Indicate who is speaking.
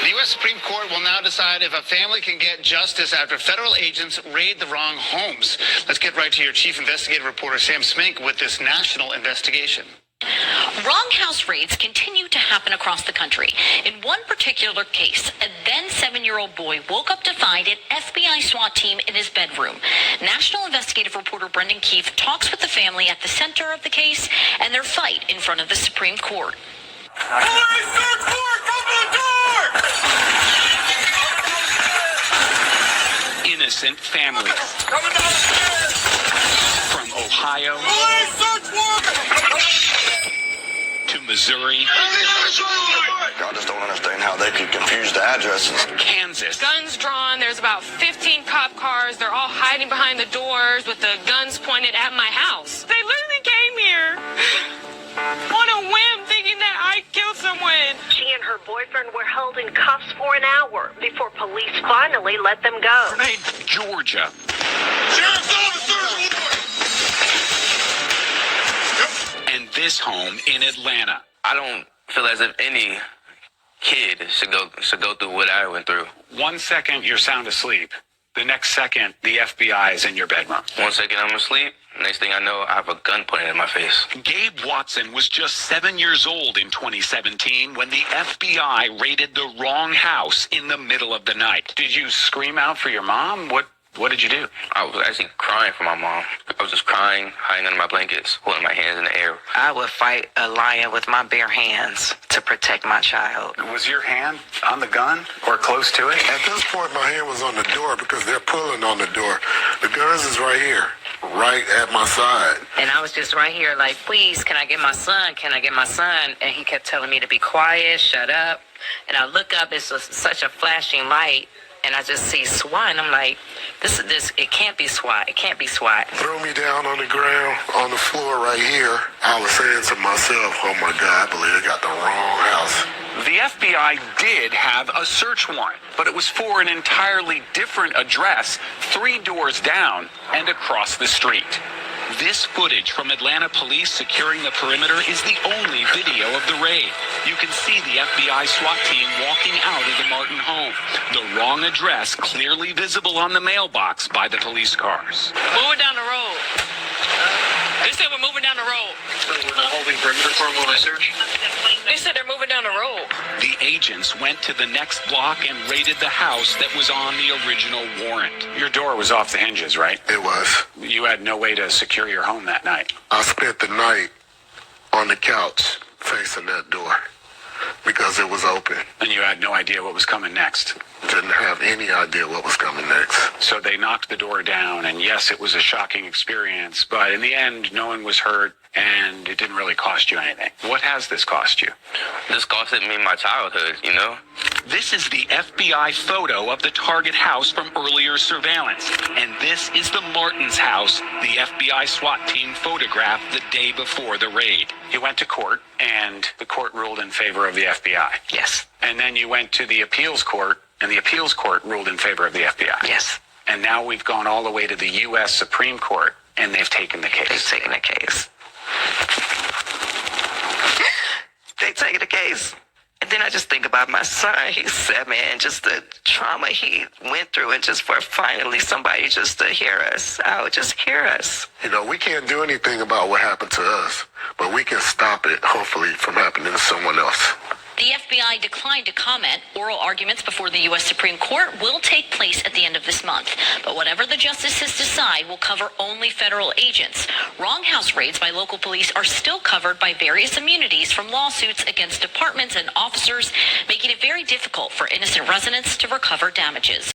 Speaker 1: The U.S. Supreme Court will now decide if a family can get justice after federal agents raid the wrong homes. Let's get right to your chief investigative reporter, Sam Smink, with this national investigation.
Speaker 2: Wrong house raids continue to happen across the country. In one particular case, a then 7-year-old boy woke up to find an FBI SWAT team in his bedroom. National investigative reporter Brendan Keefe talks with the family at the center of the case and their fight in front of the Supreme Court.
Speaker 3: Police, search warrant, open the door!
Speaker 4: Innocent families.
Speaker 3: Coming down the stairs!
Speaker 4: From Ohio
Speaker 3: Police, search warrant!
Speaker 4: to Missouri,
Speaker 5: I just don't understand how they could confuse the addresses.
Speaker 4: Kansas,
Speaker 6: Guns drawn. There's about 15 cop cars. They're all hiding behind the doors with the guns pointed at my house. They literally came here on a whim thinking that I killed someone.
Speaker 7: She and her boyfriend were held in cuffs for an hour before police finally let them go.
Speaker 4: Georgia,
Speaker 3: Sheriff's officers!
Speaker 4: and this home in Atlanta.
Speaker 8: I don't feel as if any kid should go through what I went through.
Speaker 4: 1 second, you're sound asleep. The next second, the FBI is in your bedroom.
Speaker 8: 1 second I'm asleep. Next thing I know, I have a gun pointed in my face.
Speaker 4: Gabe Watson was just 7 years old in 2017 when the FBI raided the wrong house in the middle of the night. Did you scream out for your mom? What did you do?
Speaker 8: I was actually crying for my mom. I was just crying, hiding under my blankets, holding my hands in the air.
Speaker 9: I would fight a lion with my bare hands to protect my child.
Speaker 4: Was your hand on the gun or close to it?
Speaker 10: At this point, my hand was on the door because they're pulling on the door. The guns is right here, right at my side.
Speaker 9: And I was just right here like, please, can I get my son? Can I get my son? And he kept telling me to be quiet, shut up. And I look up, it's just such a flashing light. And I just see SWAT, and I'm like, it can't be SWAT. It can't be SWAT.
Speaker 10: Threw me down on the ground, on the floor right here. I was saying to myself, oh my God, I believe I got the wrong house.
Speaker 4: The FBI did have a search warrant, but it was for an entirely different address, 3 doors down and across the street. This footage from Atlanta police securing the perimeter is the only video of the raid. You can see the FBI SWAT team walking out of the Martin home. The wrong address clearly visible on the mailbox by the police cars.
Speaker 6: Moving down the road. They said we're moving down the road.
Speaker 4: Holding perimeter for while I search?
Speaker 6: They said they're moving down the road.
Speaker 4: The agents went to the next block and raided the house that was on the original warrant. Your door was off the hinges, right?
Speaker 10: It was.
Speaker 4: You had no way to secure your home that night.
Speaker 10: I spent the night on the couch facing that door because it was open.
Speaker 4: And you had no idea what was coming next.
Speaker 10: Didn't have any idea what was coming next.
Speaker 4: So they knocked the door down, and yes, it was a shocking experience, but in the end, no one was hurt, and it didn't really cost you anything. What has this cost you?
Speaker 8: This costed me my childhood, you know?
Speaker 4: This is the FBI photo of the target house from earlier surveillance, and this is the Martin's house the FBI SWAT team photographed the day before the raid. You went to court, and the court ruled in favor of the FBI.
Speaker 9: Yes.
Speaker 4: And then you went to the appeals court, and the appeals court ruled in favor of the FBI.
Speaker 9: Yes.
Speaker 4: And now we've gone all the way to the U.S. Supreme Court, and they've taken the case.
Speaker 9: They've taken the case. They've taken the case. And then I just think about my son. He's 7, and just the trauma he went through, and just for finally somebody just to hear us out, just hear us.
Speaker 10: You know, we can't do anything about what happened to us, but we can stop it, hopefully, from happening to someone else.
Speaker 2: The FBI declined to comment. Oral arguments before the U.S. Supreme Court will take place at the end of this month. But whatever the justices decide will cover only federal agents. Wrong house raids by local police are still covered by various immunities from lawsuits against departments and officers, making it very difficult for innocent residents to recover damages.